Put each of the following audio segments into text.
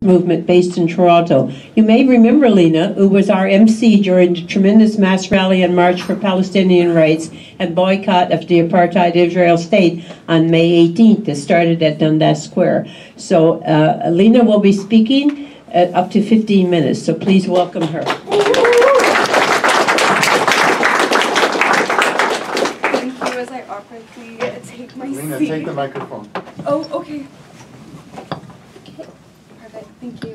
movement based in Toronto. You may remember Lena, who was our MC during the tremendous mass rally and march for Palestinian rights and boycott of the apartheid Israel state on May 18th that started at Dundas Square. So Lena will be speaking up to 15 minutes, so please welcome her. Thank you as I awkwardly take my Lena, seat. take the microphone. Oh, okay. Thank you.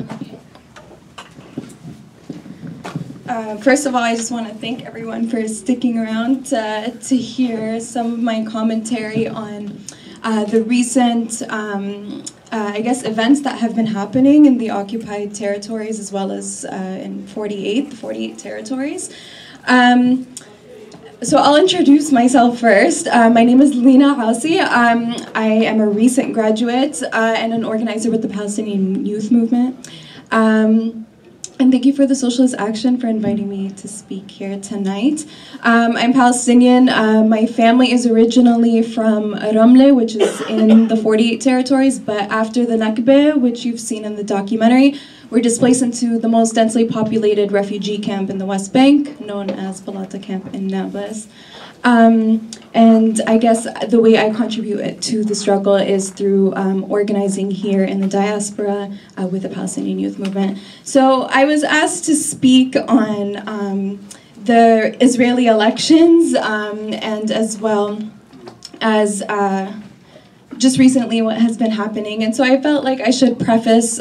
First of all, I just want to thank everyone for sticking around to hear some of my commentary on the recent, I guess, events that have been happening in the occupied territories as well as in the 48 territories. So I'll introduce myself first. My name is Lena Housi. I am a recent graduate and an organizer with the Palestinian Youth Movement. And thank you for the Socialist Action for inviting me to speak here tonight. I'm Palestinian. My family is originally from Ramle, which is in the 48 territories, but after the Nakba, which you've seen in the documentary, we're displaced into the most densely populated refugee camp in the West Bank, known as Balata Camp in Nablus. And I guess the way I contribute to the struggle is through organizing here in the diaspora with the Palestinian Youth Movement. So I was asked to speak on the Israeli elections and as well as just recently what has been happening. And so I felt like I should preface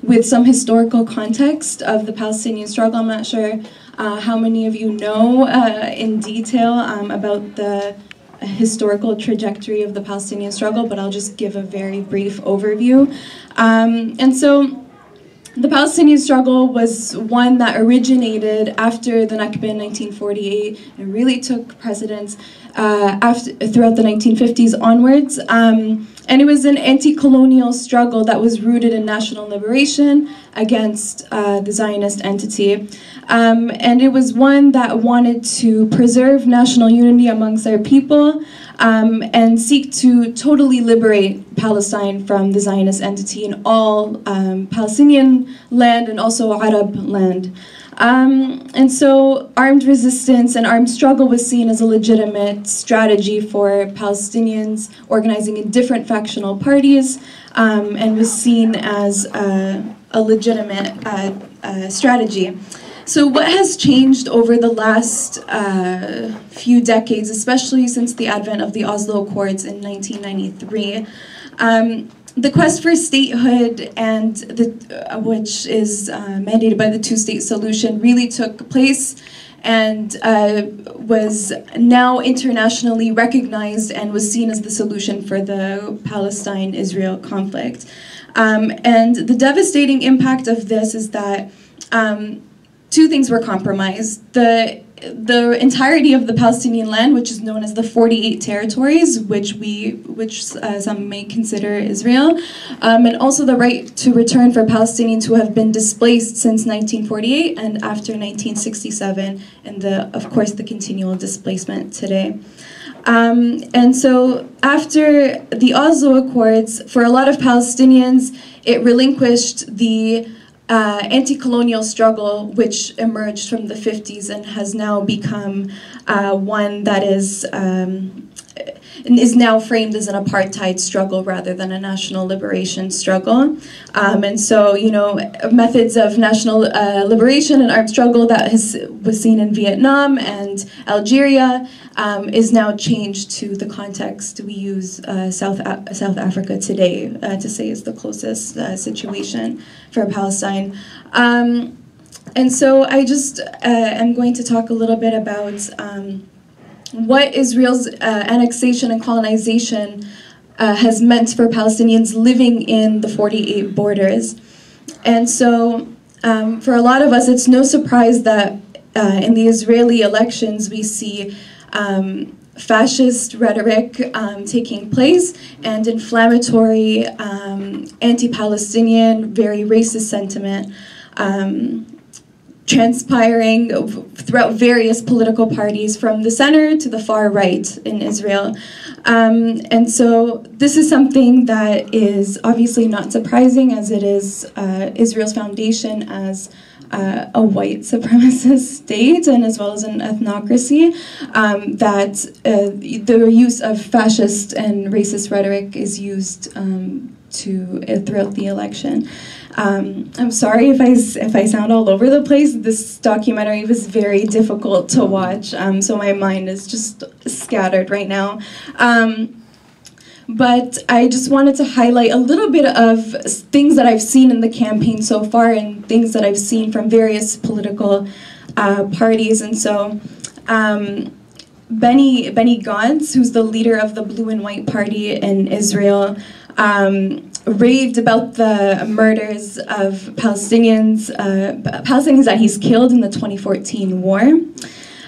with some historical context of the Palestinian struggle. I'm not sure how many of you know in detail about the historical trajectory of the Palestinian struggle, but I'll just give a very brief overview. And so the Palestinian struggle was one that originated after the Nakba in 1948 and really took precedence throughout the 1950s onwards. And it was an anti-colonial struggle that was rooted in national liberation against the Zionist entity. And it was one that wanted to preserve national unity amongst our people and seek to totally liberate Palestine from the Zionist entity in all Palestinian land and also Arab land. And so armed resistance and armed struggle was seen as a legitimate strategy for Palestinians organizing in different factional parties and was seen as a legitimate strategy. So what has changed over the last few decades, especially since the advent of the Oslo Accords in 1993, the quest for statehood, and which is mandated by the two-state solution, really took place and was now internationally recognized and was seen as the solution for the Palestine-Israel conflict. And the devastating impact of this is that two things were compromised. The entirety of the Palestinian land, which is known as the 48 territories, which some may consider Israel, and also the right to return for Palestinians who have been displaced since 1948 and after 1967, and of course the continual displacement today. And so after the Oslo Accords, for a lot of Palestinians, it relinquished the anti-colonial struggle which emerged from the 50s and has now become one that is now framed as an apartheid struggle rather than a national liberation struggle. And so, you know, methods of national liberation and armed struggle that was seen in Vietnam and Algeria is now changed to the context we use South Africa today to say is the closest situation for Palestine. And so I just am going to talk a little bit about what Israel's annexation and colonization has meant for Palestinians living in the 48 borders. And so for a lot of us, it's no surprise that in the Israeli elections we see fascist rhetoric taking place and inflammatory anti-Palestinian, very racist sentiment transpiring throughout various political parties from the center to the far right in Israel. And so this is something that is obviously not surprising, as it is Israel's foundation as a white supremacist state and as well as an ethnocracy, that the use of fascist and racist rhetoric is used throughout the election. I'm sorry if I sound all over the place. This documentary was very difficult to watch, so my mind is just scattered right now. But I just wanted to highlight a little bit of things that I've seen in the campaign so far and things that I've seen from various political parties. And so Benny Gantz, who's the leader of the Blue and White Party in Israel, raved about the murders of Palestinians that he's killed in the 2014 war.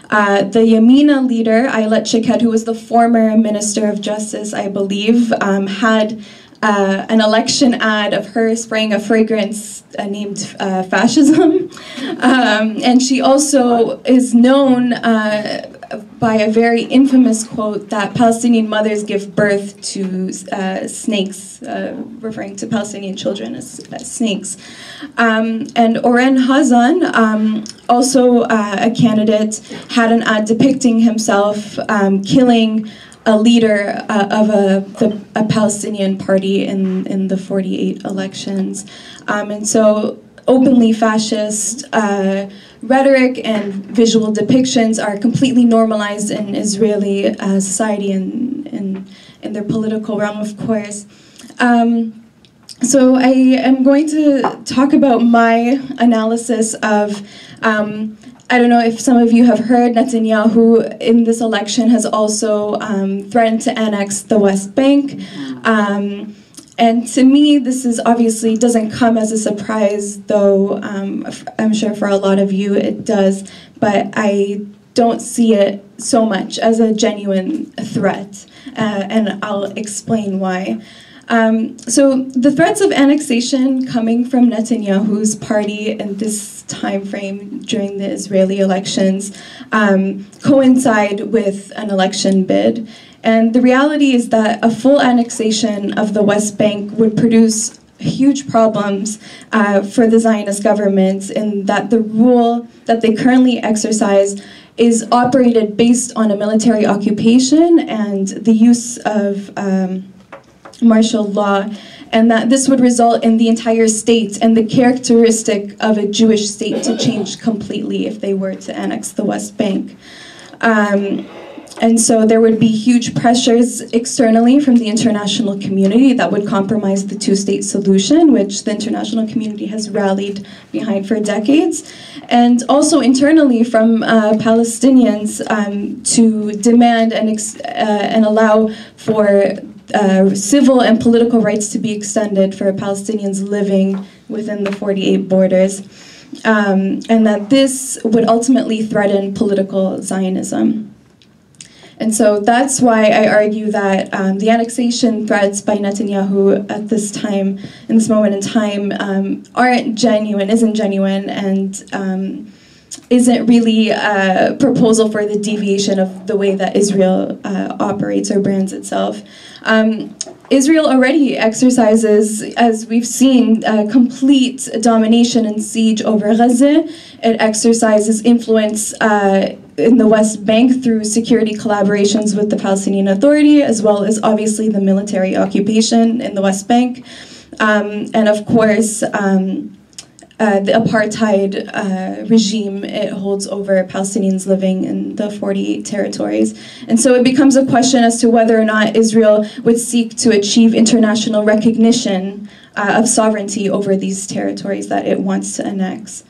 The Yamina leader, Ayelet Shaked, who was the former Minister of Justice, I believe, had an election ad of her spraying a fragrance named fascism. And she also is known by a very infamous quote that Palestinian mothers give birth to snakes, referring to Palestinian children as snakes. And Oren Hazan, also a candidate, had an ad depicting himself killing a leader of a Palestinian party in the 48 elections. And so openly fascist rhetoric and visual depictions are completely normalized in Israeli society and in their political realm, of course. So I am going to talk about my analysis of I don't know if some of you have heard, Netanyahu in this election has also threatened to annex the West Bank. And to me, this is obviously doesn't come as a surprise, though I'm sure for a lot of you it does, but I don't see it so much as a genuine threat, and I'll explain why. So the threats of annexation coming from Netanyahu's party in this time frame during the Israeli elections coincide with an election bid. And the reality is that a full annexation of the West Bank would produce huge problems for the Zionist government, in that the rule that they currently exercise is operated based on a military occupation and the use of martial law, and that this would result in the entire state and the characteristic of a Jewish state to change completely if they were to annex the West Bank. And so there would be huge pressures externally from the international community that would compromise the two-state solution, which the international community has rallied behind for decades. And also internally from Palestinians to demand and allow for civil and political rights to be extended for Palestinians living within the 48 borders. And that this would ultimately threaten political Zionism. And so that's why I argue that the annexation threats by Netanyahu at this time, in this moment in time, isn't genuine, and isn't really a proposal for the deviation of the way that Israel operates or brands itself. Israel already exercises, as we've seen, complete domination and siege over Gaza. It exercises influence in the West Bank through security collaborations with the Palestinian Authority, as well as obviously the military occupation in the West Bank. And of course, the apartheid regime it holds over Palestinians living in the 48 territories. And so it becomes a question as to whether or not Israel would seek to achieve international recognition of sovereignty over these territories that it wants to annex.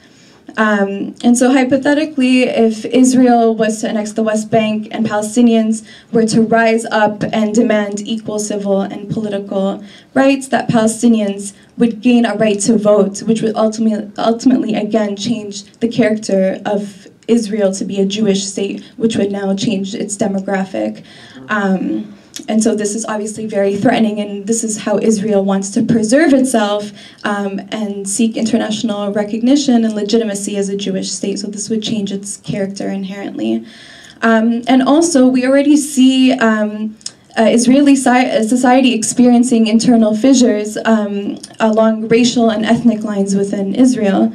And so hypothetically, if Israel was to annex the West Bank and Palestinians were to rise up and demand equal civil and political rights, that Palestinians would gain a right to vote, which would ultimately again change the character of Israel to be a Jewish state, which would now change its demographic. And so this is obviously very threatening, and this is how Israel wants to preserve itself and seek international recognition and legitimacy as a Jewish state. So this would change its character inherently. And also, we already see Israeli society experiencing internal fissures along racial and ethnic lines within Israel.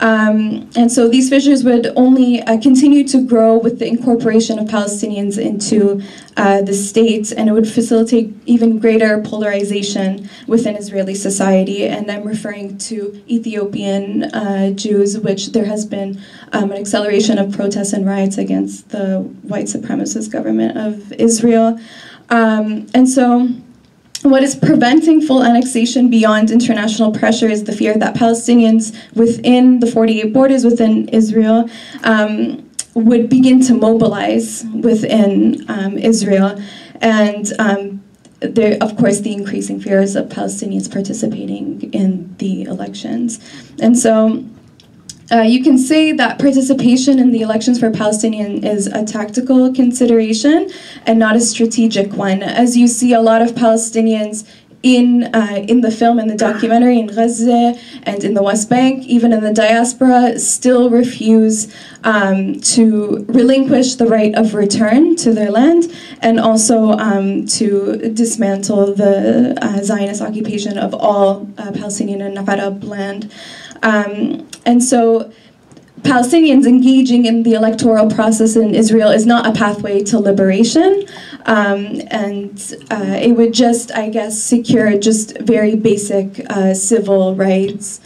And so these fissures would only continue to grow with the incorporation of Palestinians into the state, and it would facilitate even greater polarization within Israeli society. And I'm referring to Ethiopian Jews, which there has been an acceleration of protests and riots against the white supremacist government of Israel. And so what is preventing full annexation beyond international pressure is the fear that Palestinians within the 48 borders within Israel would begin to mobilize within Israel. And there, of course, the increasing fears of Palestinians participating in the elections. And so you can say that participation in the elections for Palestinians is a tactical consideration and not a strategic one. As you see, a lot of Palestinians in the film, in the documentary, in Gaza and in the West Bank, even in the diaspora, still refuse to relinquish the right of return to their land, and also to dismantle the Zionist occupation of all Palestinian and Arab land. And so Palestinians engaging in the electoral process in Israel is not a pathway to liberation, and it would just, I guess, secure just very basic civil rights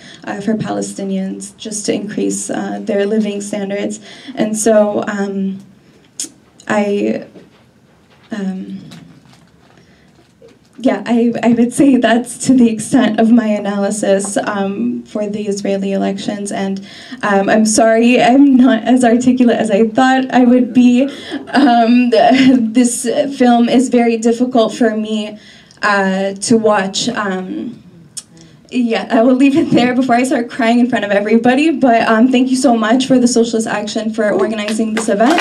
for Palestinians, just to increase their living standards. And so I would say that's to the extent of my analysis for the Israeli elections, and I'm sorry I'm not as articulate as I thought I would be. This film is very difficult for me to watch. Yeah, I will leave it there before I start crying in front of everybody, but thank you so much for the Socialist Action for organizing this event.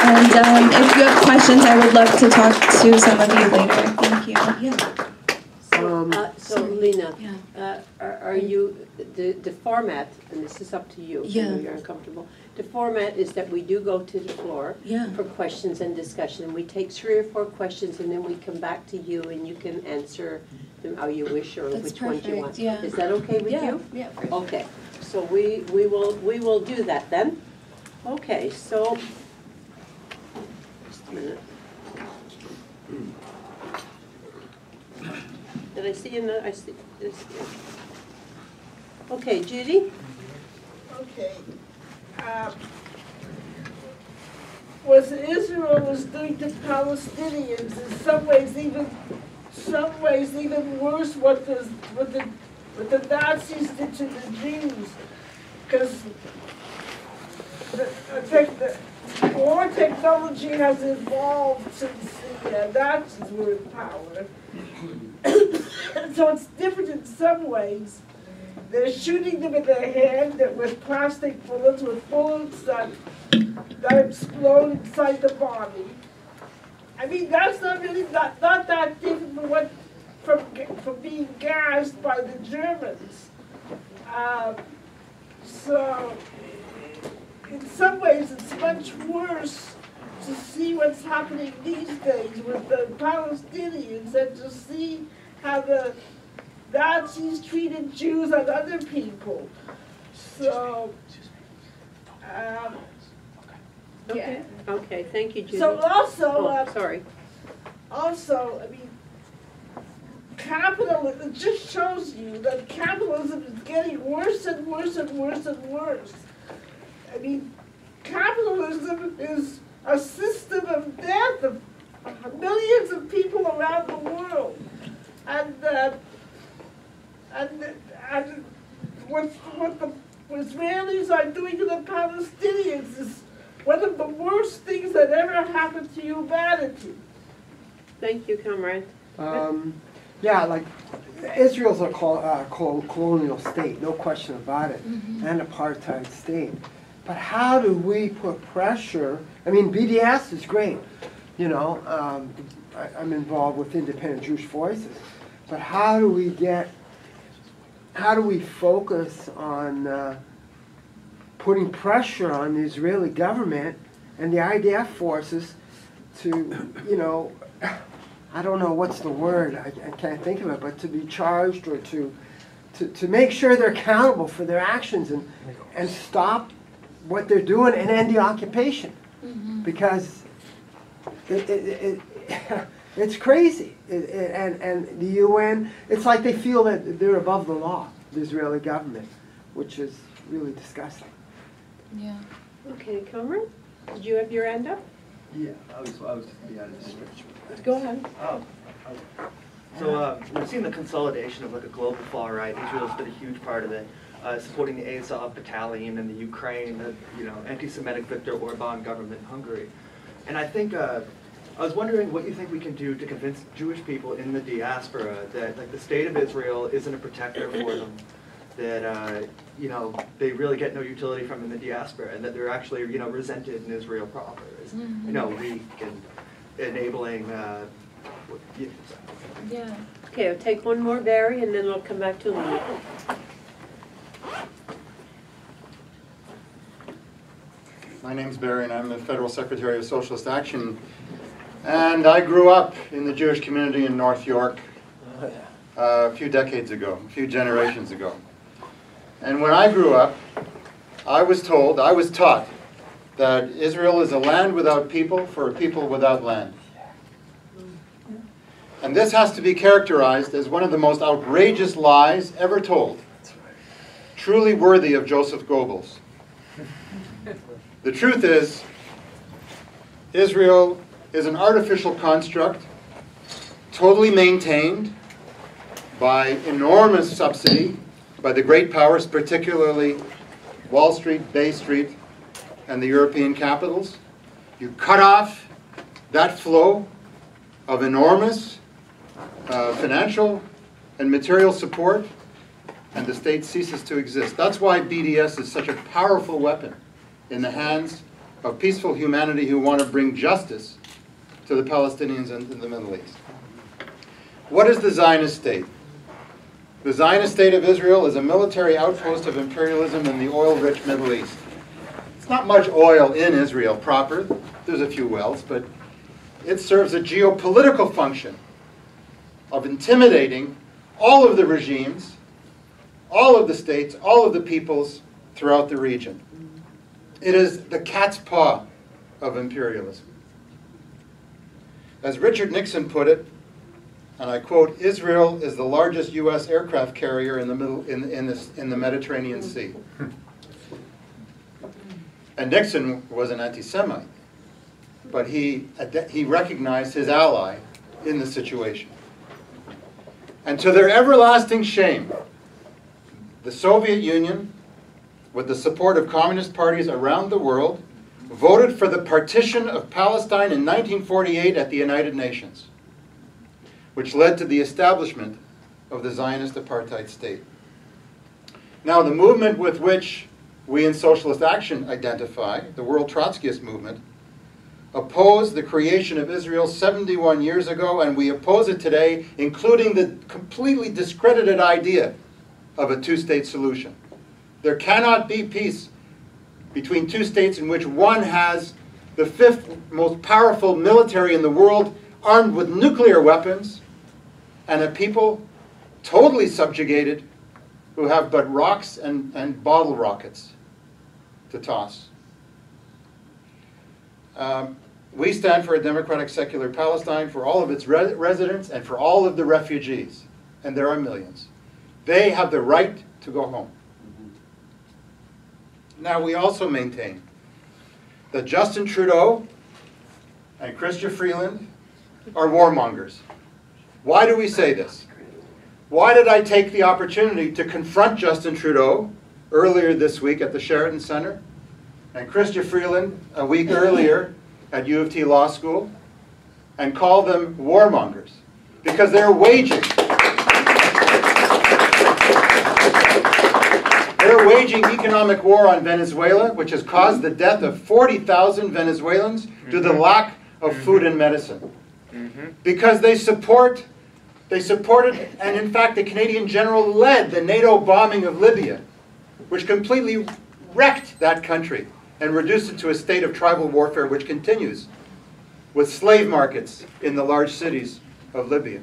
And if you have questions, I would love to talk to some of you later. Thank you. Yeah. So Lina, are you, the format, and this is up to you, I know you're uncomfortable, the format is that we do go to the floor for questions and discussion, and we take 3 or 4 questions, and then we come back to you, and you can answer them how you wish, or which ones you want. Yeah. Is that okay with you? Yeah. Okay, so we will do that then. Okay, so just a minute. Did I see another? I see this. Okay, Judy. Okay. What Israel was doing to Palestinians in some ways even worse what the Nazis did to the Jews, because the war technology has evolved since the Nazis were in power. So it's different in some ways. They're shooting them in the head with plastic bullets, with bullets that explode inside the body. I mean, that's not really not that different from being gassed by the Germans. So in some ways, it's much worse to see what's happening these days with the Palestinians and to see how the Nazis treated Jews and other people. So, Okay. Okay. Thank you, Judy. So also, sorry. Also, I mean, capitalism, it just shows you that capitalism is getting worse and worse and worse and worse. I mean, capitalism is a system of death of millions of people around the world, and what the Israelis are doing to the Palestinians is one of the worst things that ever happened to humanity. Thank you, comrade. Yeah, like Israel's a colonial state, no question about it, and apartheid state. But how do we put pressure? I mean, BDS is great, You know, I'm involved with Independent Jewish Voices. But how do we focus on putting pressure on the Israeli government and the IDF forces to, you know, I don't know what's the word, I can't think of it, but to be charged or to make sure they're accountable for their actions and stop what they're doing and end the occupation. Because it's crazy. And the UN, it's like they feel that they're above the law, the Israeli government, which is really disgusting. Yeah. Okay, Cameron, did you have your hand up? Yeah, I was just Go ahead. Oh, okay. So we've seen the consolidation of like a global far right. Israel's been a huge part of it, supporting the Azov battalion in the Ukraine, the anti-Semitic Viktor Orban government in Hungary. And I think I was wondering what you think we can do to convince Jewish people in the diaspora that like the state of Israel isn't a protector for them, that they really get no utility from in the diaspora, and that they're actually resented in Israel proper, is weak and enabling. Yeah. Okay, I'll take one more, Barry, and then I'll come back to Lena. My name's Barry, and I'm the Federal Secretary of Socialist Action. And I grew up in the Jewish community in North York a few decades ago, a few generations ago. And when I grew up, I was taught that Israel is a land without people for a people without land. And this has to be characterized as one of the most outrageous lies ever told, truly worthy of Joseph Goebbels. The truth is, Israel is an artificial construct, totally maintained by enormous subsidy by the great powers, particularly Wall Street, Bay Street, and the European capitals. You cut off that flow of enormous financial and material support, and the state ceases to exist. That's why BDS is such a powerful weapon in the hands of peaceful humanity who want to bring justice to the Palestinians in the Middle East. What is the Zionist state? The Zionist state of Israel is a military outpost of imperialism in the oil-rich Middle East. It's not much oil in Israel proper. There's a few wells, but it serves a geopolitical function of intimidating all of the regimes, all of the states, all of the peoples throughout the region. It is the cat's paw of imperialism. As Richard Nixon put it, and I quote, "Israel is the largest U.S. aircraft carrier in the Mediterranean Sea." And Nixon was an anti-Semite, but he recognized his ally in the situation. And to their everlasting shame, the Soviet Union, with the support of communist parties around the world, voted for the partition of Palestine in 1948 at the United Nations, which led to the establishment of the Zionist apartheid state. Now, the movement with which we in Socialist Action identify, the World Trotskyist movement, opposed the creation of Israel 71 years ago, and we oppose it today, including the completely discredited idea of a two-state solution. There cannot be peace between two states in which one has the fifth most powerful military in the world, armed with nuclear weapons, and a people totally subjugated who have but rocks and bottle rockets to toss. We stand for a democratic secular Palestine for all of its residents and for all of the refugees, and there are millions. They have the right to go home. Now, we also maintain that Justin Trudeau and Chrystia Freeland are warmongers. Why do we say this? Why did I take the opportunity to confront Justin Trudeau earlier this week at the Sheraton Centre and Chrystia Freeland a week earlier at U of T Law School and call them warmongers? Because they're waging economic war on Venezuela, which has caused the death of 40,000 Venezuelans due to the lack of food and medicine. Because they supported, and in fact the Canadian general led the NATO bombing of Libya, which completely wrecked that country and reduced it to a state of tribal warfare which continues, with slave markets in the large cities of Libya.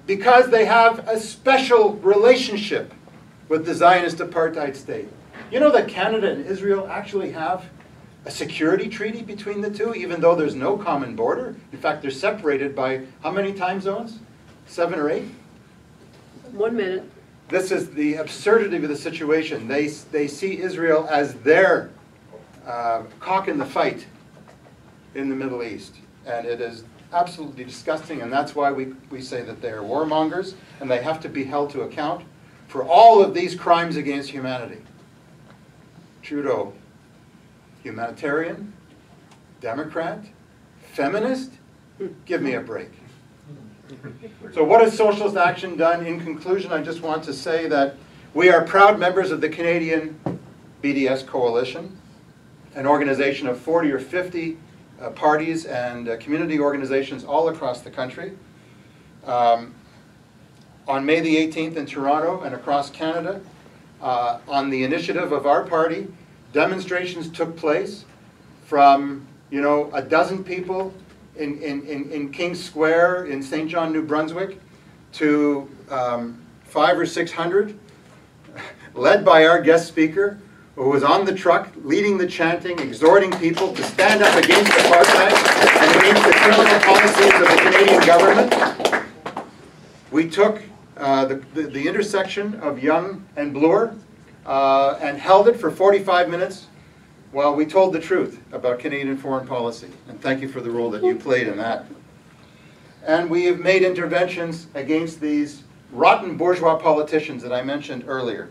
Because they have a special relationship with the Zionist apartheid state. You know that Canada and Israel actually have a security treaty between the two, even though there's no common border? In fact, they're separated by how many time zones? 7 or 8? 1 minute. This is the absurdity of the situation. They see Israel as their cock in the fight in the Middle East. And it is absolutely disgusting, and that's why we say that they are warmongers, and they have to be held to account for all of these crimes against humanity. Trudeau, humanitarian, Democrat, feminist, give me a break. So what has Socialist Action done? In conclusion, I just want to say that we are proud members of the Canadian BDS Coalition, an organization of 40 or 50 parties and community organizations all across the country. On May the 18th in Toronto and across Canada, on the initiative of our party, demonstrations took place from, a dozen people in King's Square in St. John, New Brunswick, to 500 or 600, led by our guest speaker, who was on the truck, leading the chanting, exhorting people to stand up against apartheid and against the criminal policies of the Canadian government. We took the intersection of Yonge and Bloor and held it for 45 minutes while we told the truth about Canadian foreign policy. And thank you for the role that you played in that. And we have made interventions against these rotten bourgeois politicians that I mentioned earlier.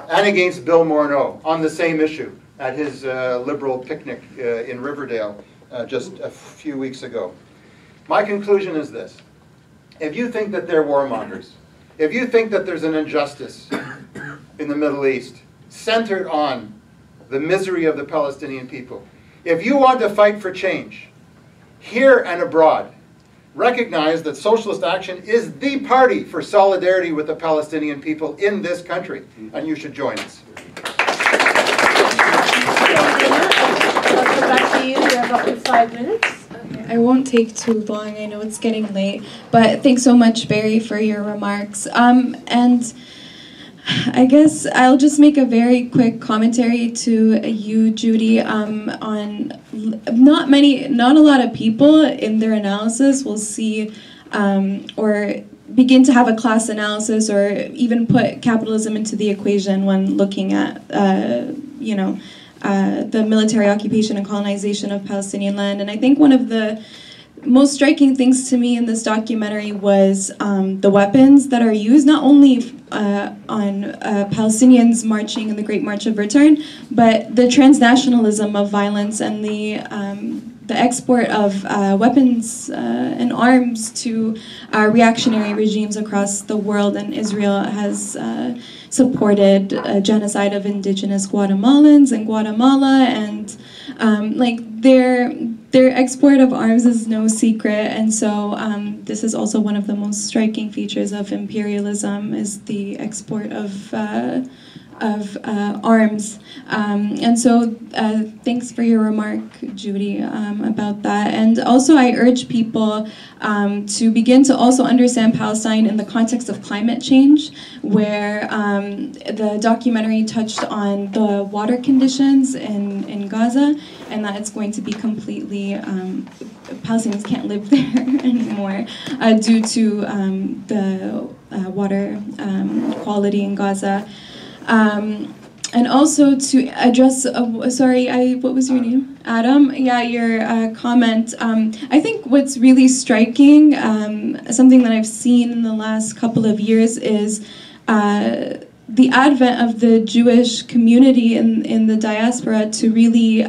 And against Bill Morneau on the same issue at his Liberal picnic in Riverdale just a few weeks ago. My conclusion is this. If you think that they're warmongers, if you think that there's an injustice in the Middle East centered on the misery of the Palestinian people, if you want to fight for change, here and abroad, recognize that Socialist Action is the party for solidarity with the Palestinian people in this country, and you should join us. I'll come back to you. You have up to 5 minutes. Okay, I won't take too long. I know it's getting late, but thanks so much, Barry, for your remarks. And I guess I'll just make a very quick commentary to you, Judy, on not a lot of people in their analysis will see or begin to have a class analysis or even put capitalism into the equation when looking at, the military occupation and colonization of Palestinian land. And I think one of the most striking things to me in this documentary was the weapons that are used, not only on Palestinians marching in the Great March of Return, but the transnationalism of violence and the export of weapons and arms to reactionary regimes across the world. And Israel has supported genocide of indigenous Guatemalans in Guatemala, and their export of arms is no secret. And so this is also one of the most striking features of imperialism, is the export of arms. And so thanks for your remark, Judy, about that. And also I urge people to begin to also understand Palestine in the context of climate change, where the documentary touched on the water conditions in Gaza, and that it's going to be completely, Palestinians can't live there anymore due to the water quality in Gaza. And also to address, what was your name? Adam? Yeah, your comment. I think what's really striking, something that I've seen in the last couple of years, is the advent of the Jewish community in the diaspora to really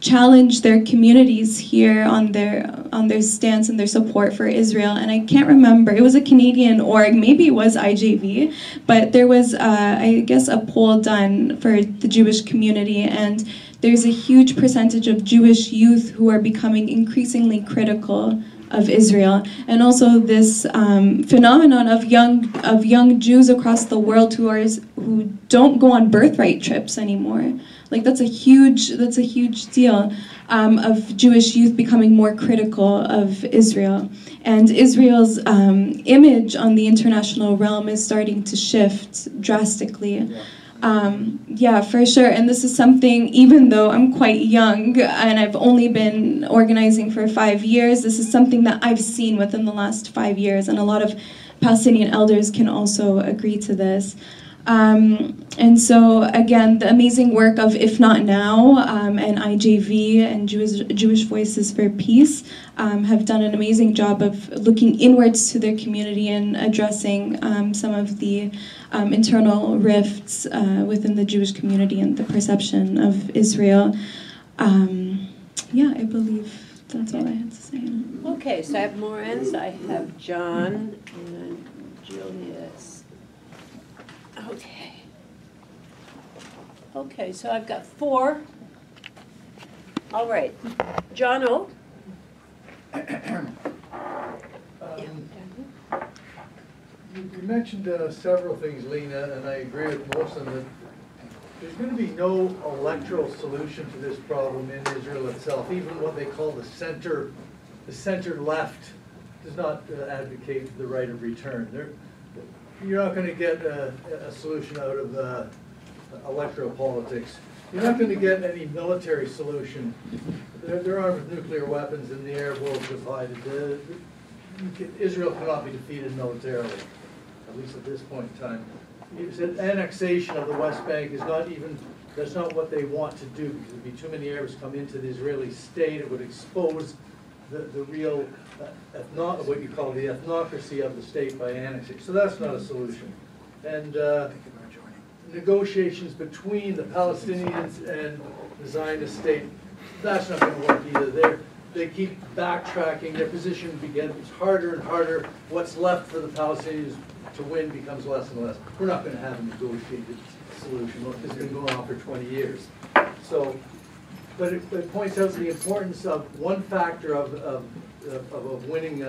challenge their communities here on their stance and their support for Israel. And I can't remember, it was a Canadian org, maybe it was IJV, but there was, I guess, a poll done for the Jewish community, and there's a huge percentage of Jewish youth who are becoming increasingly critical of Israel, and also this phenomenon of young Jews across the world who don't go on birthright trips anymore. Like that's a huge deal of Jewish youth becoming more critical of Israel, and Israel's image on the international realm is starting to shift drastically. Yeah, for sure. And this is something, even though I'm quite young and I've only been organizing for 5 years, this is something that I've seen within the last 5 years, and a lot of Palestinian elders can also agree to this. And so, again, the amazing work of If Not Now and IJV and Jewish Voices for Peace have done an amazing job of looking inwards to their community and addressing some of the internal rifts within the Jewish community and the perception of Israel. Yeah, I believe that's all I had to say. Okay, so I have Moritz, I have John, and then Julius. Okay. Okay, so I've got 4. All right. John O. You mentioned several things, Lena, and I agree with most of them. There's going to be no electoral solution to this problem in Israel itself. Even what they call the center left does not advocate the right of return. You're not going to get a solution out of electoral politics. You're not going to get any military solution. They're armed with nuclear weapons, and the Arab world is divided. Israel cannot be defeated militarily, at least at this point in time. You said annexation of the West Bank is that's not what they want to do, because there'd be too many Arabs come into the Israeli state. It would expose the real, what you call the ethnocracy of the state by annexing. So that's not a solution. And negotiations between the Palestinians and the Zionist state, that's not going to work either. They keep backtracking. Their position becomes harder and harder. What's left for the Palestinians to win becomes less and less. We're not going to have a negotiated solution. Look, this has been going on for 20 years. So, but it points out the importance of one factor of winning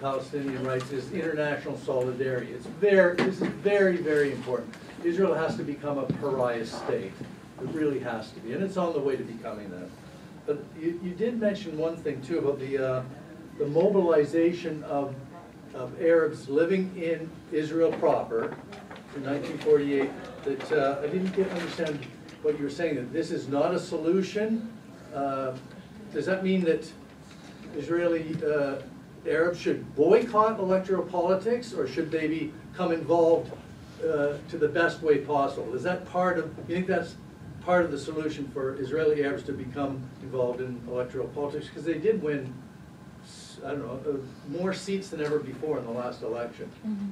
Palestinian rights is international solidarity. This is very, very important. Israel has to become a pariah state. It really has to be, and it's on the way to becoming that. But you did mention one thing too about the mobilization of Arabs living in Israel proper in 1948. That I didn't understand what you were saying. That this is not a solution. Does that mean that Israeli Arabs should boycott electoral politics, or should they become involved to the best way possible? Is that part of? You think that's part of the solution for Israeli Arabs to become involved in electoral politics? Because they did win, I don't know, more seats than ever before in the last election. Mm-hmm.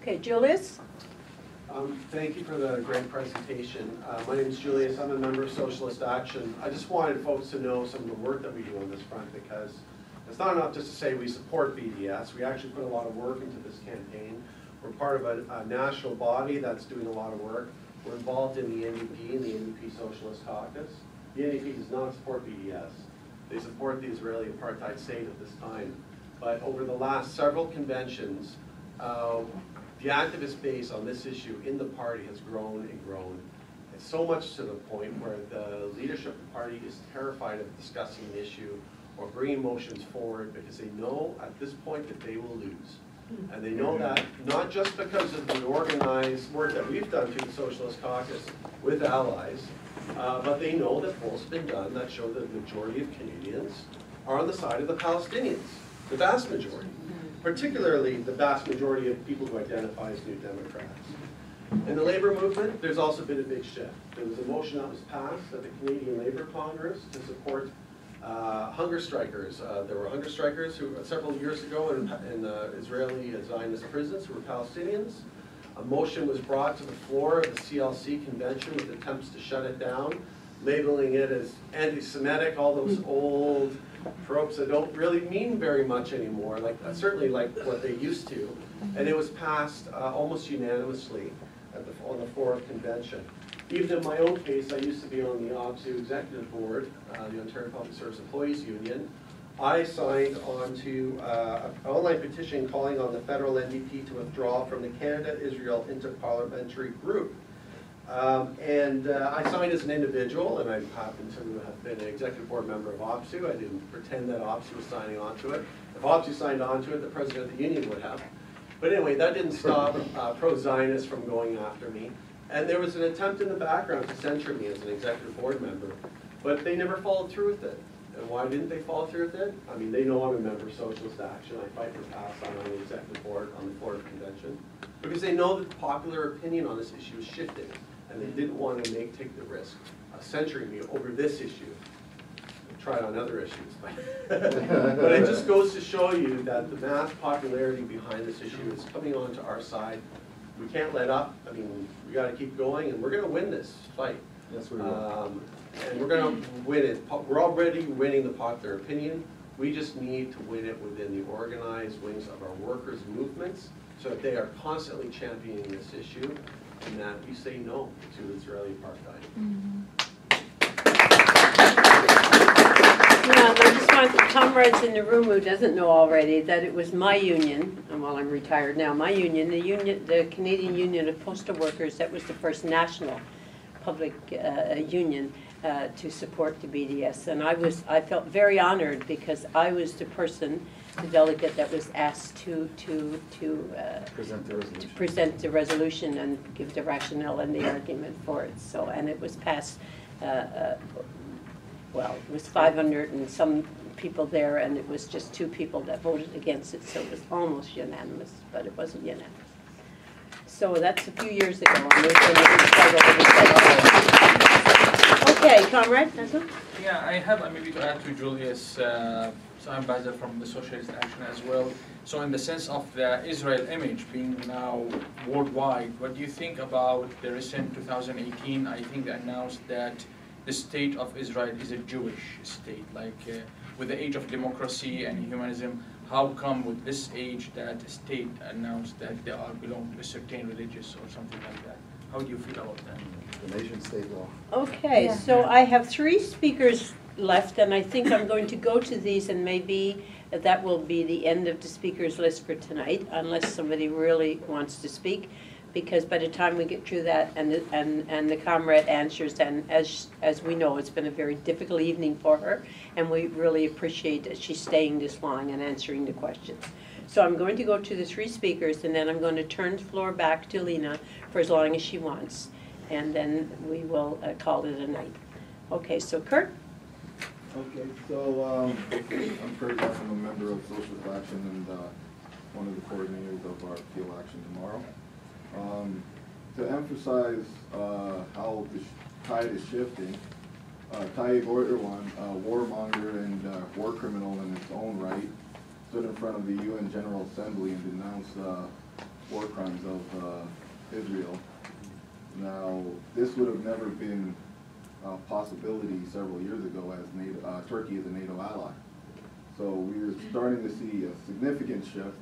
Okay, Julius. Thank you for the great presentation. My name is Julius. I'm a member of Socialist Action. I just wanted folks to know some of the work that we do on this front, because it's not enough just to say we support BDS. We actually put a lot of work into this campaign. We're part of a national body that's doing a lot of work. We're involved in the NDP and the NDP Socialist Caucus. The NDP does not support BDS. They support the Israeli apartheid state at this time. But over the last several conventions, the activist base on this issue in the party has grown and grown. It's so much to the point where the leadership of the party is terrified of discussing the issue or bringing motions forward, because they know at this point that they will lose. And they know that not just because of the organized work that we've done through the Socialist Caucus with allies, but they know that polls have been done that show that the majority of Canadians are on the side of the Palestinians, the vast majority, particularly the vast majority of people who identify as New Democrats. In the Labour movement, there's also been a big shift. There was a motion that was passed at the Canadian Labour Congress to support hunger strikers. There were hunger strikers who several years ago in Israeli Zionist prisons who were Palestinians. A motion was brought to the floor of the CLC convention with attempts to shut it down. labeling it as anti-Semitic, all those old tropes that don't really mean very much anymore, like certainly like what they used to. And it was passed almost unanimously on the fourth convention. Even in my own case, I used to be on the OPSU executive board, the Ontario Public Service Employees Union. I signed on to an online petition calling on the federal NDP to withdraw from the Canada-Israel Interparliamentary Group. I signed as an individual, and I happen to have been an executive board member of OPSU. I didn't pretend that OPSU was signing on to it. If OPSU signed on to it, the president of the union would have. But anyway, that didn't stop pro-Zionists from going after me. And there was an attempt in the background to censure me as an executive board member, but they never followed through with it. And why didn't they follow through with it? I mean, they know I'm a member of Socialist Action. I fight for pass on the executive board on the Florida Convention, because they know that the popular opinion on this issue is shifting, and they didn't want to take the risk of censoring me over this issue. I've tried on other issues, but it just goes to show you that the mass popularity behind this issue is coming on to our side. We can't let up. I mean, we got to keep going, and we're going to win this fight. Yes, we will. And we're going to win it. We're already winning the popular opinion. We just need to win it within the organized wings of our workers' movements, so that they are constantly championing this issue, and that we say no to Israeli apartheid. Mm-hmm. Yeah, I just want the comrades in the room who doesn't know already that it was my union, and while I'm retired now, my union, the Canadian Union of Postal Workers, that was the first national public union to support the BDS, and I felt very honored because I was the person, the delegate that was asked to present the resolution and give the rationale and the argument for it. So, and it was passed. Well, it was 500 and some people there, and it was just 2 people that voted against it, so it was almost unanimous, but it wasn't unanimous. So that's a few years ago, and there's been a big struggle. Okay, comrade, that's it? Yeah, I have maybe to add to Julius. So I'm Basil from the Socialist Action as well. So in the sense of the Israel image being now worldwide, what do you think about the recent 2018, I think they announced that the state of Israel is a Jewish state, like with the age of democracy and humanism, how come with this age that the state announced that they are belong to a certain religious or something like that? How do you feel about that? The nation state law. Okay, yeah. So I have 3 speakers left, and I think I'm going to go to these, and maybe that will be the end of the speakers list for tonight, unless somebody really wants to speak. Because by the time we get through that and the comrade answers, and as we know, it's been a very difficult evening for her, and we really appreciate that she's staying this long and answering the questions. So I'm going to go to the 3 speakers, and then I'm going to turn the floor back to Lena for as long as she wants, and then we will call it a night. Okay, so Kurt? Okay, so I'm Kurt Duff. I'm a member of Socialist Action and one of the coordinators of our Appeal Action tomorrow. To emphasize how the tide is shifting, Tayyip Erdogan, a warmonger and war criminal in its own right, stood in front of the UN General Assembly and denounced war crimes of Israel. Now, this would have never been a possibility several years ago as Turkey is a NATO ally. So we're starting to see a significant shift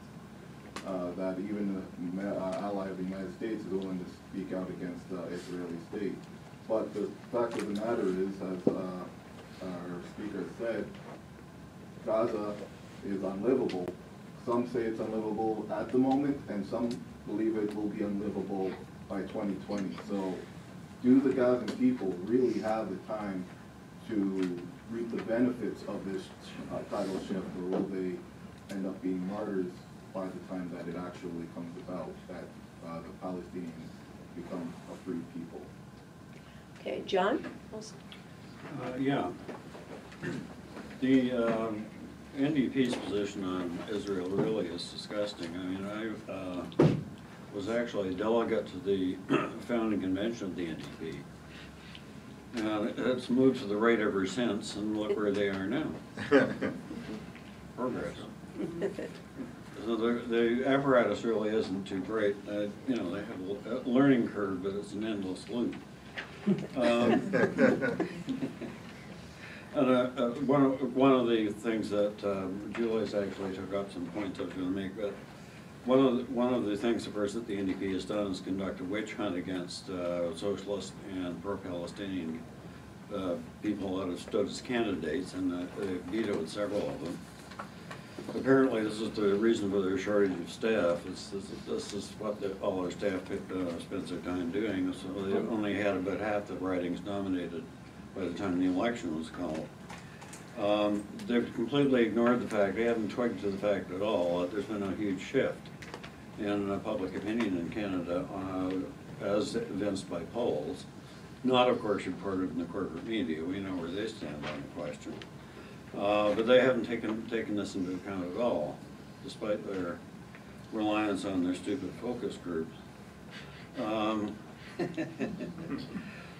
that even the ally of the United States is willing to speak out against the Israeli state. But the fact of the matter is, as our speaker said, Gaza is unlivable. Some say it's unlivable at the moment, and some believe it will be unlivable by 2020. So do the Gazan people really have the time to reap the benefits of this tidal shift, or will they end up being martyrs by the time that it actually comes about, that the Palestinians become a free people? Okay, John? Yeah. The NDP's position on Israel really is disgusting. I mean, I was actually a delegate to the founding convention of the NDP. And it's moved to the right ever since, and look where they are now. Progress. So the apparatus really isn't too great. You know, they have a learning curve, but it's an endless loop. One of the things that Julius actually took up some points I was going to make, but one of the things, of course, that the NDP has done is conduct a witch hunt against socialist and pro-Palestinian people that have stood as candidates, and they vetoed several of them. Apparently, this is the reason for their shortage of staff. This is what all their staff spends their time doing. So they only had about half the ridings nominated by the time the election was called. They've completely ignored the fact, they haven't twigged to the fact at all that there's been a huge shift in public opinion in Canada, as evinced by polls. Not, of course, reported in the corporate media. We know where they stand on the question. But they haven't taken this into account at all, despite their reliance on their stupid focus groups.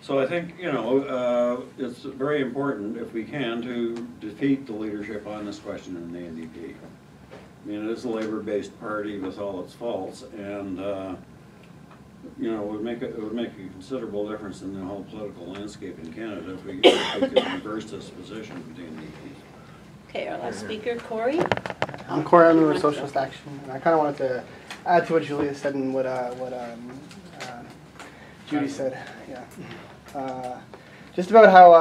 So I think, you know, it's very important, if we can, to defeat the leadership on this question in the NDP. I mean, it is a labor-based party with all its faults, and you know, it would make a considerable difference in the whole political landscape in Canada if we could reverse this position with the NDP. Okay, our last speaker, Corey. I'm Corey. I'm with Socialist Action, and I kind of wanted to add to what Julia said and what Judy said. Yeah, just about how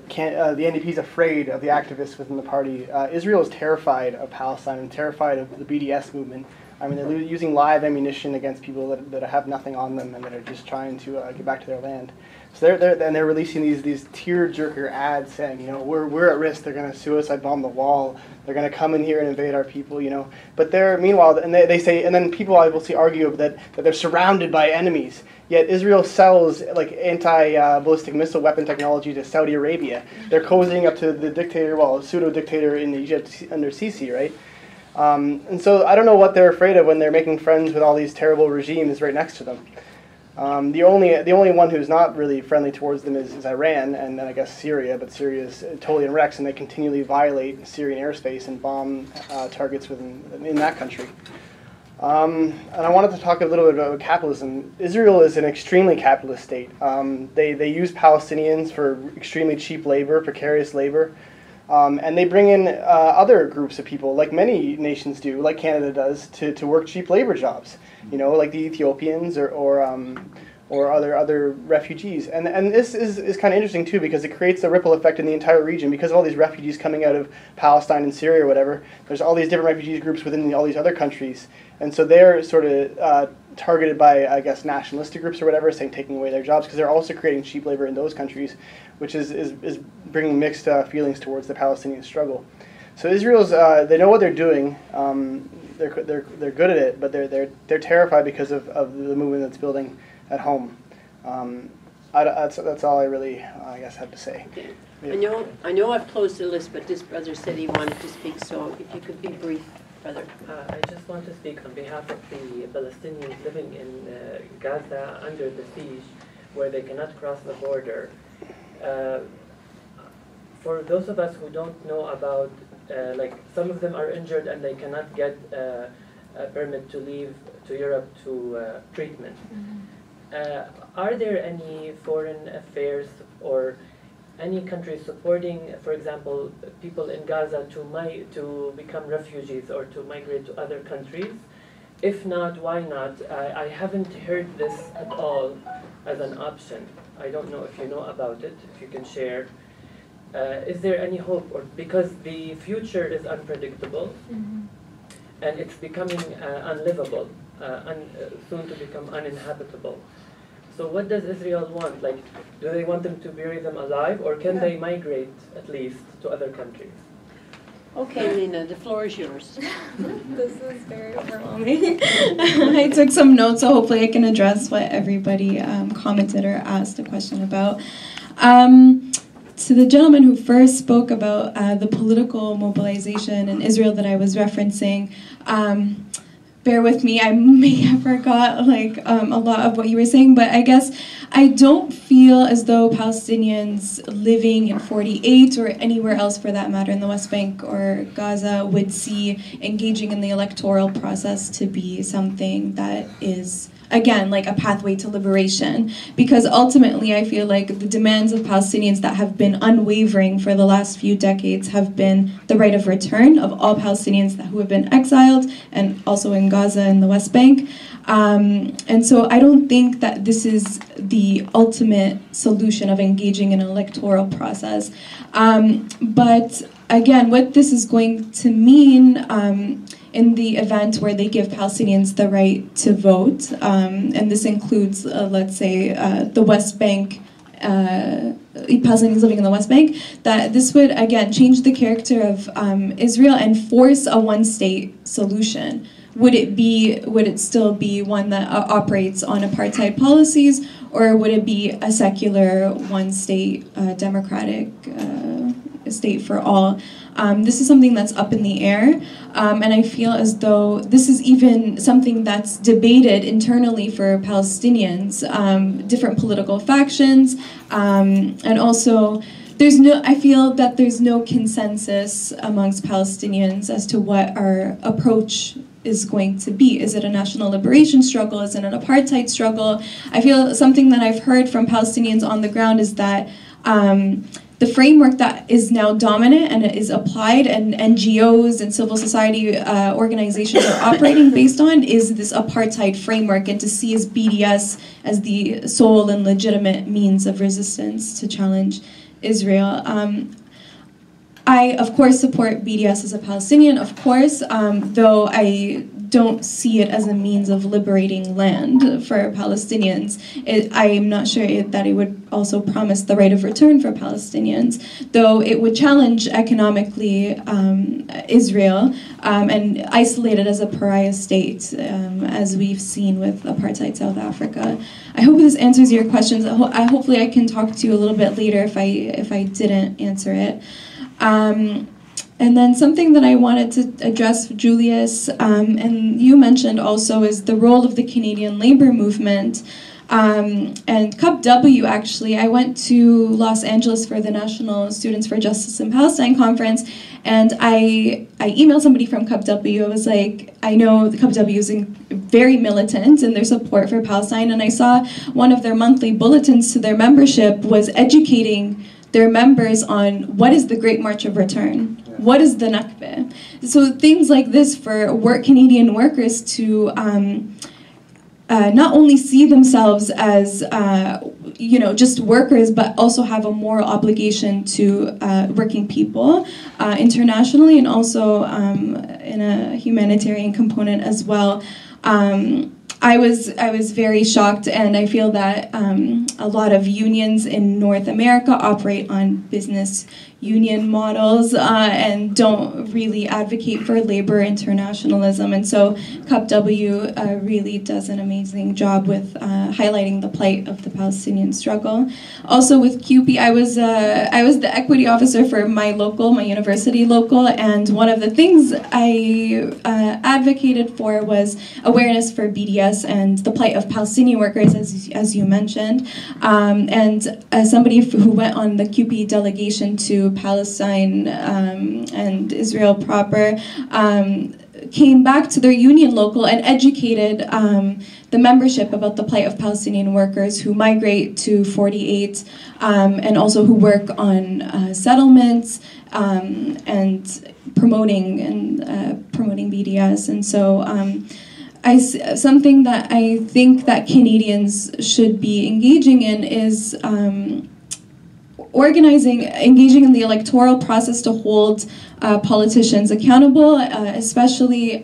the NDP is afraid of the activists within the party. Israel is terrified of Palestine and terrified of the BDS movement. I mean, they're using live ammunition against people that have nothing on them and that are just trying to get back to their land. So they're releasing these tear-jerker ads saying, you know, we're at risk. They're going to suicide bomb the wall. They're going to come in here and invade our people, you know. But they're meanwhile, and they say, and then people I will see argue that they're surrounded by enemies. Yet Israel sells like anti-ballistic missile weapon technology to Saudi Arabia. They're cozying up to the dictator, well, a pseudo-dictator in Egypt under Sisi, right? And so I don't know what they're afraid of when they're making friends with all these terrible regimes right next to them. The only one who's not really friendly towards them is Iran, and then I guess Syria, but Syria is totally in wrecks, and they continually violate Syrian airspace and bomb targets in that country. And I wanted to talk a little bit about capitalism. Israel is an extremely capitalist state. They use Palestinians for extremely cheap labor, precarious labor. And they bring in other groups of people, like many nations do, like Canada does, to work cheap labor jobs. You know, like the Ethiopians or other refugees. And this is kind of interesting too, because it creates a ripple effect in the entire region. Because of all these refugees coming out of Palestine and Syria or whatever, there's all these different refugee groups within all these other countries. And so they're sort of targeted by, I guess, nationalistic groups or whatever, saying taking away their jobs, because they're also creating cheap labor in those countries, which is bringing mixed feelings towards the Palestinian struggle. So Israel's they know what they're doing. They're good at it, but they're terrified because of the movement that's building at home. That's all I really I guess have to say. Okay. Yeah. I know I've closed the list, but this brother said he wanted to speak, so if you could be brief, brother. I just want to speak on behalf of the Palestinians living in Gaza under the siege, where they cannot cross the border. For those of us who don't know about, like some of them are injured and they cannot get a permit to leave to Europe to treatment. Are there any foreign affairs or any countries supporting, for example, people in Gaza to become refugees or to migrate to other countries? If not, why not? I haven't heard this at all as an option. I don't know if you know about it, if you can share. Is there any hope? Or because the future is unpredictable, and it's becoming unlivable, soon to become uninhabitable. So what does Israel want? Like, do they want them to bury them alive, or can they migrate at least to other countries? Okay, Lena, the floor is yours. This is very overwhelming. I took some notes, so hopefully I can address what everybody commented or asked a question about. To the gentleman who first spoke about the political mobilization in Israel that I was referencing, bear with me, I may have forgot like a lot of what you were saying, but I guess I don't feel as though Palestinians living in 48 or anywhere else for that matter in the West Bank or Gaza would see engaging in the electoral process to be something that is again, like a pathway to liberation. Because ultimately, I feel like the demands of Palestinians that have been unwavering for the last few decades have been the right of return of all Palestinians who have been exiled, and also in Gaza and the West Bank. And so I don't think that this is the ultimate solution of engaging in an electoral process. But again, what this is going to mean in the event where they give Palestinians the right to vote, and this includes, let's say, the West Bank, Palestinians living in the West Bank, that this would, again, change the character of Israel and force a one-state solution. Would it still be one that operates on apartheid policies, or would it be a secular, one-state, democratic state for all? This is something that's up in the air, and I feel as though this is even something that's debated internally for Palestinians, different political factions, and also I feel that there's no consensus amongst Palestinians as to what our approach is going to be. Is it a national liberation struggle? Is it an apartheid struggle? I feel something that I've heard from Palestinians on the ground is that the framework that is now dominant and is applied, and NGOs and civil society organizations are operating based on, is this apartheid framework, and to see as BDS as the sole and legitimate means of resistance to challenge Israel. I, of course, support BDS as a Palestinian, of course, though I don't see it as a means of liberating land for Palestinians. I am not sure that it would also promise the right of return for Palestinians, though it would challenge economically Israel and isolate it as a pariah state, as we've seen with apartheid South Africa. I hope this answers your questions. Hopefully I can talk to you a little bit later if I didn't answer it. And then something that I wanted to address, Julius, and you mentioned also, is the role of the Canadian labor movement. And CUPW, actually, I went to Los Angeles for the National Students for Justice in Palestine conference, and I emailed somebody from CUPW. I was like, I know the CUPW is very militant in their support for Palestine, and I saw one of their monthly bulletins to their membership was educating their members on what is the Great March of Return, what is the Nakba. So things like this for Canadian workers to not only see themselves as just workers, but also have a moral obligation to working people internationally, and also in a humanitarian component as well. I was very shocked, and I feel that a lot of unions in North America operate on business union models and don't really advocate for labor internationalism. And so CUPW really does an amazing job with highlighting the plight of the Palestinian struggle. Also with CUPE, I was the equity officer for my university local, and one of the things I advocated for was awareness for BDS and the plight of Palestinian workers, as you mentioned. And as somebody who went on the CUPE delegation to Palestine and Israel proper, came back to their union local and educated the membership about the plight of Palestinian workers who migrate to 48 and also who work on settlements and promoting BDS. And so something that I think that Canadians should be engaging in is engaging in the electoral process to hold politicians accountable, especially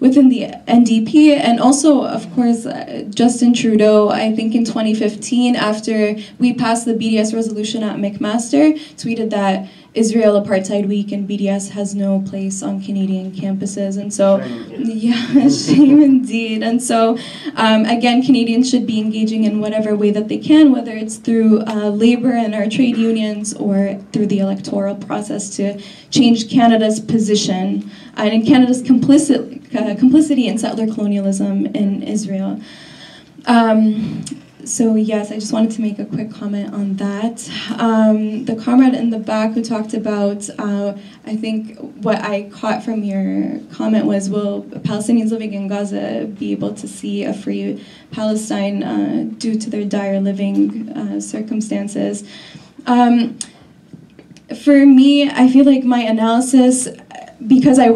within the NDP, and also, of course, Justin Trudeau, I think in 2015, after we passed the BDS resolution at McMaster, tweeted that Israel Apartheid Week and BDS has no place on Canadian campuses. And so, yeah, shame indeed. And so, again, Canadians should be engaging in whatever way that they can, whether it's through labor and our trade unions or through the electoral process to change Canada's position and in Canada's complicity in settler colonialism in Israel. So yes, I just wanted to make a quick comment on that. The comrade in the back who talked about, I think what I caught from your comment was, will Palestinians living in Gaza be able to see a free Palestine due to their dire living circumstances? For me, I feel like my analysis, because I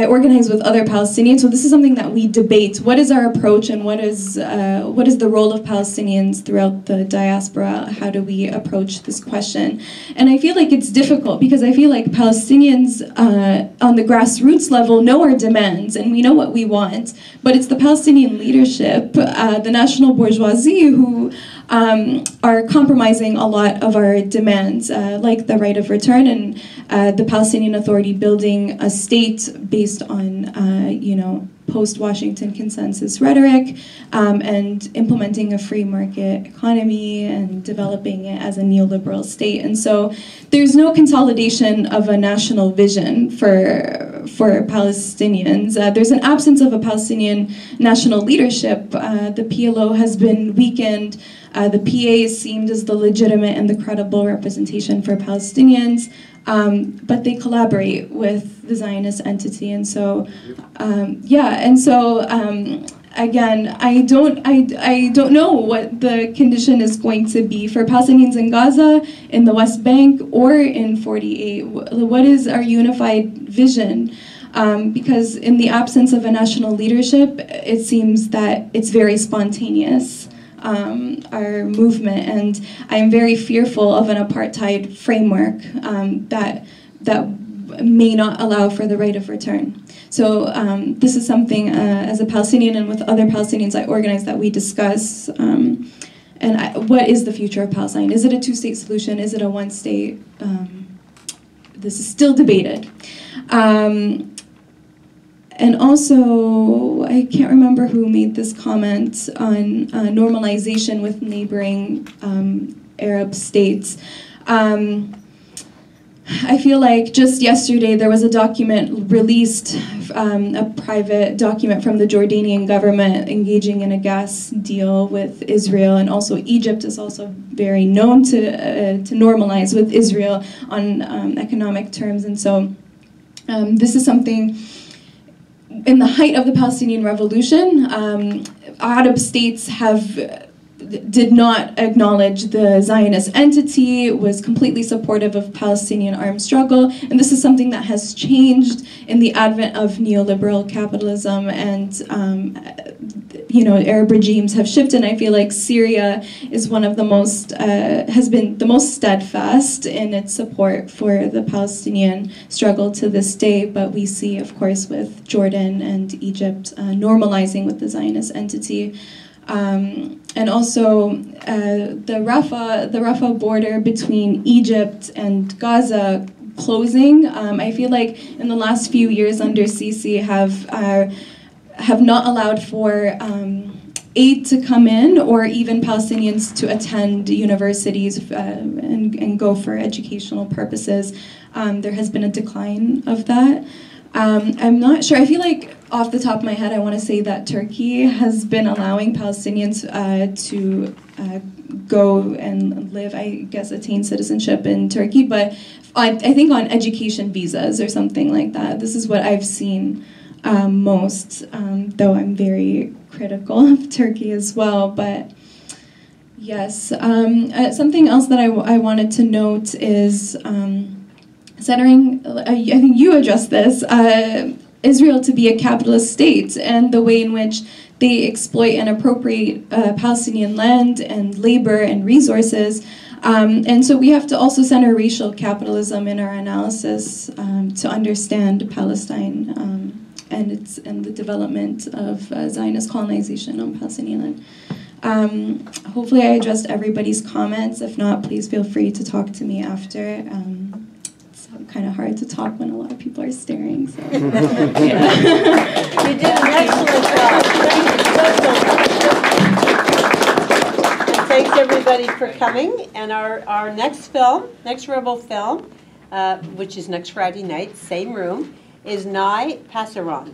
organize with other Palestinians, so this is something that we debate. What is our approach, and what is the role of Palestinians throughout the diaspora? How do we approach this question? And I feel like it's difficult because I feel like Palestinians on the grassroots level know our demands and we know what we want, but it's the Palestinian leadership, the national bourgeoisie, who are compromising a lot of our demands, like the right of return and the Palestinian Authority building a state based on, post-Washington consensus rhetoric, and implementing a free market economy and developing it as a neoliberal state. And so there's no consolidation of a national vision for Palestinians. There's an absence of a Palestinian national leadership. The PLO has been weakened. The PA is seen as the legitimate and the credible representation for Palestinians, but they collaborate with the Zionist entity, and so again, I don't know what the condition is going to be for Palestinians in Gaza, in the West Bank, or in 48. What is our unified vision? Because in the absence of a national leadership, it seems that it's very spontaneous. Our movement, and I'm very fearful of an apartheid framework that may not allow for the right of return. So this is something as a Palestinian and with other Palestinians I organize that we discuss. What is the future of Palestine? Is it a two-state solution? Is it a one-state? This is still debated. And also, I can't remember who made this comment on normalization with neighboring Arab states. I feel like just yesterday there was a document released, a private document from the Jordanian government engaging in a gas deal with Israel, and also Egypt is also very known to normalize with Israel on economic terms. And so this is something. In the height of the Palestinian Revolution, Arab states did not acknowledge the Zionist entity, was completely supportive of Palestinian armed struggle, and this is something that has changed in the advent of neoliberal capitalism, and Arab regimes have shifted. And I feel like Syria is one of the most, has been the most steadfast in its support for the Palestinian struggle to this day, but we see, of course, with Jordan and Egypt normalizing with the Zionist entity. And also the Rafah border between Egypt and Gaza closing. I feel like in the last few years under Sisi have not allowed for aid to come in, or even Palestinians to attend universities and go for educational purposes. There has been a decline of that. I'm not sure. I feel like off the top of my head, I want to say that Turkey has been allowing Palestinians to go and live, I guess, attain citizenship in Turkey, but I think on education visas or something like that. This is what I've seen most, though I'm very critical of Turkey as well. But yes, something else that I wanted to note is centering, I think you addressed this, Israel to be a capitalist state, and the way in which they exploit and appropriate Palestinian land and labor and resources. And so we have to also center racial capitalism in our analysis to understand Palestine and the development of Zionist colonization on Palestinian land. Hopefully I addressed everybody's comments. If not, please feel free to talk to me after. It's kind of hard to talk when a lot of people are staring. So. Yeah. You did an excellent job. Thanks everybody for coming. And our next Rebel film, which is next Friday night, same room, is Nai Passaron.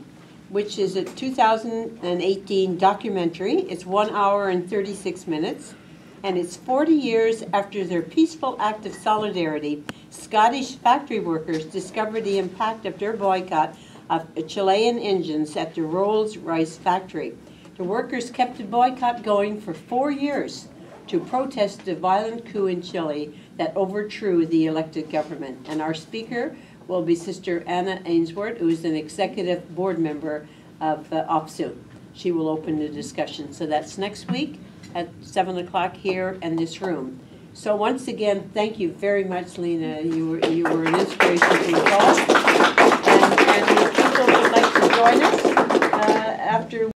which is a 2018 documentary. It's 1 hour and 36 minutes, and it's 40 years after their peaceful act of solidarity. Scottish factory workers discovered the impact of their boycott of Chilean engines at the Rolls-Royce factory. The workers kept the boycott going for 4 years to protest the violent coup in Chile that overthrew the elected government. And our speaker will be Sister Anna Ainsworth, who is an executive board member of OPSU. She will open the discussion. So that's next week at 7 o'clock here in this room. So once again, thank you very much, Lena. You were an inspiration to us all. And if people would like to join us,